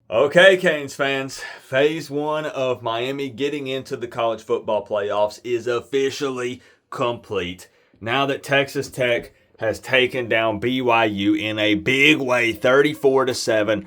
Okay, Canes fans, phase one of Miami getting into the college football playoffs is officially complete. Now that Texas Tech has taken down BYU in a big way, 34-7,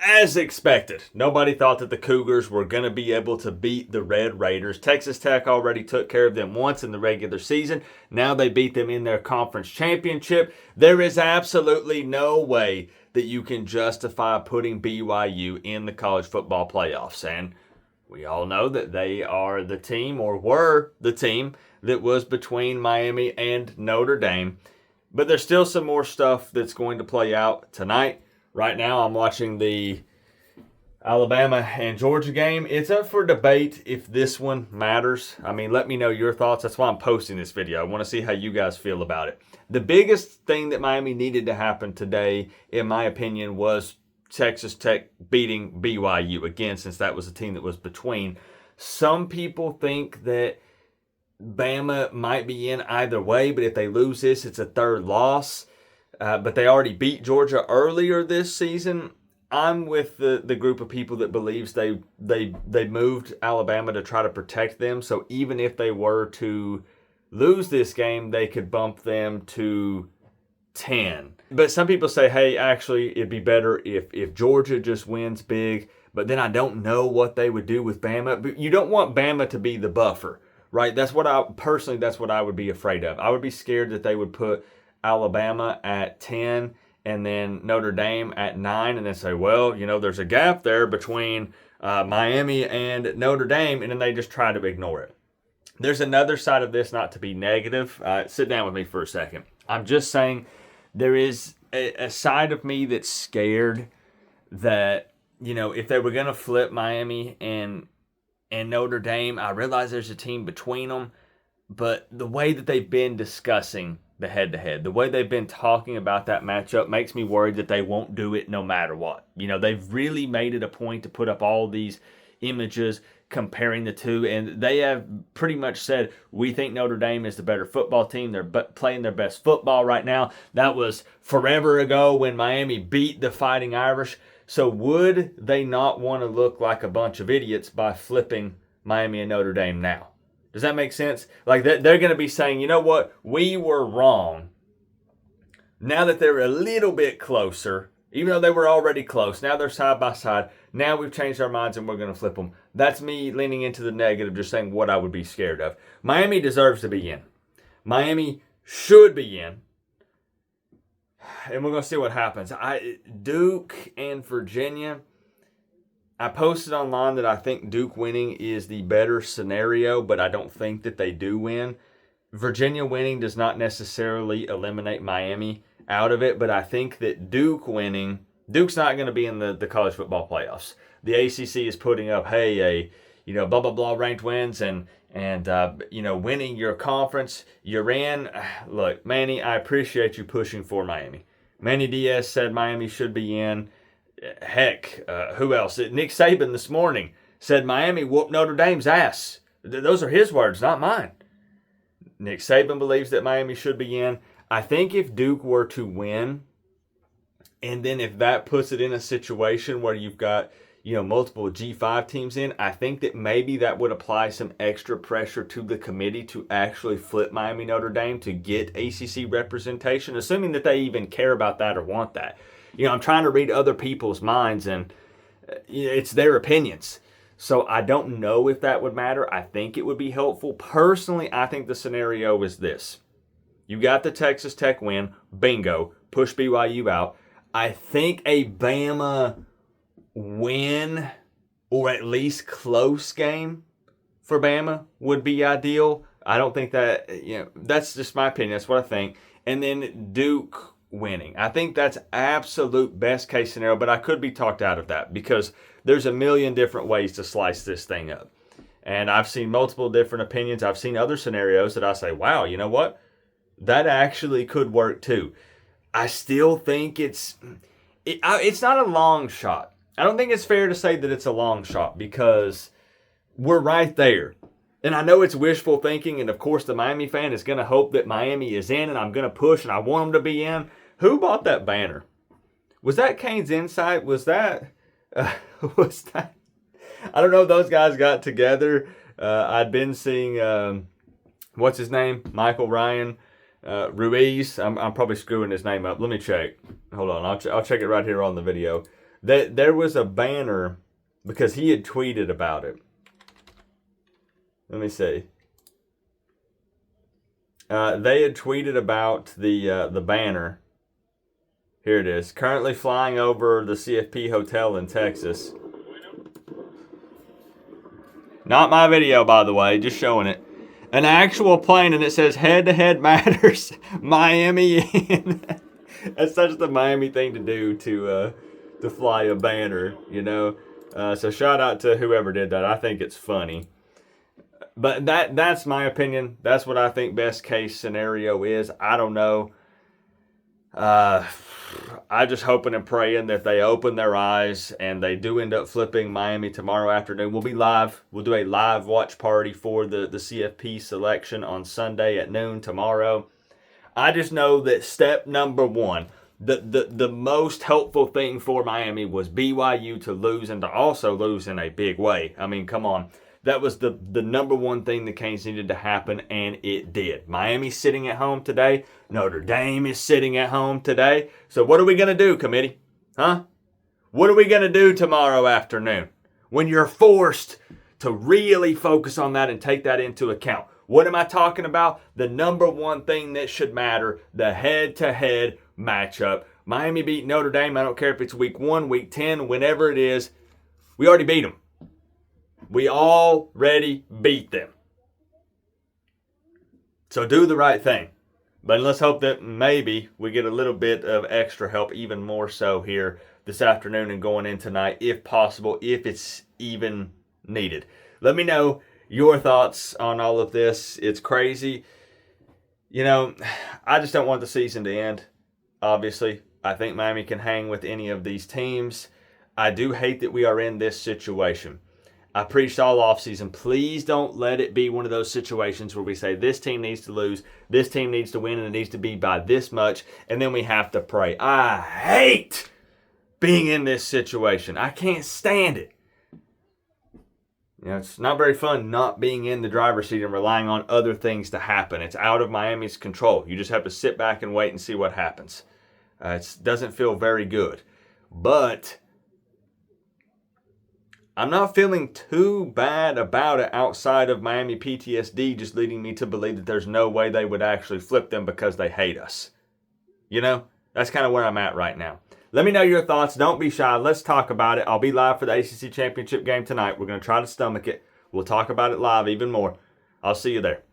as expected. Nobody thought that the Cougars were going to be able to beat the Red Raiders. Texas Tech already took care of them once in the regular season. Now they beat them in their conference championship. There is absolutely no way that you can justify putting BYU in the college football playoffs. And we all know that they are the team, or were the team, that was between Miami and Notre Dame. But there's still some more stuff that's going to play out tonight. Right now, I'm watching the Alabama and Georgia game. It's up for debate if this one matters. I mean, let me know your thoughts. That's why I'm posting this video. I want to see how you guys feel about it. The biggest thing that Miami needed to happen today, in my opinion, was Texas Tech beating BYU again, since that was a team that was between. Some people think that Bama might be in either way, but if they lose this, it's a third loss. But they already beat Georgia earlier this season. I'm with the group of people that believes they moved Alabama to try to protect them. So even if they were to lose this game, they could bump them to 10. But some people say, hey, actually, it'd be better if Georgia just wins big. But then I don't know what they would do with Bama. But you don't want Bama to be the buffer, right? That's what I would be afraid of. I would be scared that they would put Alabama at 10 and then Notre Dame at 9 and then say, well, there's a gap there between Miami and Notre Dame, and then they just try to ignore it. There's another side of this, not to be negative. Sit down with me for a second. I'm just saying there is a side of me that's scared that, if they were going to flip Miami and Notre Dame, I realize there's a team between them, but the way that they've been discussing the head-to-head, the way they've been talking about that matchup makes me worried that they won't do it no matter what. They've really made it a point to put up all these images comparing the two, and they have pretty much said, we think Notre Dame is the better football team. They're playing their best football right now. That was forever ago when Miami beat the Fighting Irish. So would they not want to look like a bunch of idiots by flipping Miami and Notre Dame now? Does that make sense? Like, they're going to be saying, you know what? We were wrong. Now that they're a little bit closer, even though they were already close, now they're side by side. Now we've changed our minds and we're going to flip them. That's me leaning into the negative, just saying what I would be scared of. Miami deserves to be in. Miami should be in. And we're going to see what happens. Duke and Virginia, I posted online that I think Duke winning is the better scenario, but I don't think that they do win. Virginia winning does not necessarily eliminate Miami out of it, but I think that Duke winning, Duke's not going to be in the college football playoffs. The ACC is putting up, hey, blah, blah, blah ranked wins and winning your conference, you're in. Look, Manny, I appreciate you pushing for Miami. Manny Diaz said Miami should be in. Heck, who else? Nick Saban this morning said Miami whooped Notre Dame's ass. Those are his words, not mine. Nick Saban believes that Miami should be in. I think if Duke were to win, and then if that puts it in a situation where you've got, multiple G5 teams in, I think that maybe that would apply some extra pressure to the committee to actually flip Miami Notre Dame to get ACC representation, assuming that they even care about that or want that. I'm trying to read other people's minds, and it's their opinions. So I don't know if that would matter. I think it would be helpful. Personally, I think the scenario is this. You got the Texas Tech win. Bingo. Push BYU out. I think a Bama win, or at least close game for Bama, would be ideal. I don't think that, that's just my opinion. That's what I think. And then Duke winning. I think that's absolute best case scenario, but I could be talked out of that because there's a million different ways to slice this thing up. And I've seen multiple different opinions. I've seen other scenarios that I say, wow, you know what? That actually could work too. I still think it's not a long shot. I don't think it's fair to say that it's a long shot because we're right there. And I know it's wishful thinking, and of course the Miami fan is going to hope that Miami is in, and I'm going to push, and I want them to be in. Who bought that banner? Was that Kane's Insight? Was that Was that? I don't know if those guys got together. I'd been seeing, what's his name? Michael Ryan Ruiz. I'm probably screwing his name up. Let me check. Hold on. I'll check it right here on the video. There was a banner because he had tweeted about it. Let me see. They had tweeted about the banner. Here it is. Currently flying over the CFP Hotel in Texas. Not my video, by the way. Just showing it. An actual plane, and it says head-to-head matters. Miami in. That's such the Miami thing to do to fly a banner, you know. So shout out to whoever did that. I think it's funny. But that's my opinion. That's what I think best case scenario is. I don't know. I just hoping and praying that they open their eyes and they do end up flipping Miami tomorrow afternoon. We'll be live. We'll do a live watch party for the CFP selection on Sunday at noon tomorrow. I just know that step number one, the most helpful thing for Miami was BYU to lose, and to also lose in a big way. I mean, come on. That was the number one thing the Canes needed to happen, and it did. Miami's sitting at home today. Notre Dame is sitting at home today. So what are we going to do, committee? Huh? What are we going to do tomorrow afternoon when you're forced to really focus on that and take that into account? What am I talking about? The number one thing that should matter, the head-to-head matchup. Miami beat Notre Dame. I don't care if it's week 1, week 10, whenever it is. We already beat them. We already beat them. So do the right thing. But let's hope that maybe we get a little bit of extra help, even more so here this afternoon and going in tonight, if possible, if it's even needed. Let me know your thoughts on all of this. It's crazy. You know, I just don't want the season to end, obviously. I think Miami can hang with any of these teams. I do hate that we are in this situation. I preached all offseason, please don't let it be one of those situations where we say this team needs to lose, this team needs to win, and it needs to be by this much, and then we have to pray. I hate being in this situation. I can't stand it. You know, it's not very fun not being in the driver's seat and relying on other things to happen. It's out of Miami's control. You just have to sit back and wait and see what happens. It doesn't feel very good. But I'm not feeling too bad about it outside of Miami PTSD just leading me to believe that there's no way they would actually flip them because they hate us. You know, that's kind of where I'm at right now. Let me know your thoughts. Don't be shy. Let's talk about it. I'll be live for the ACC Championship game tonight. We're going to try to stomach it. We'll talk about it live even more. I'll see you there.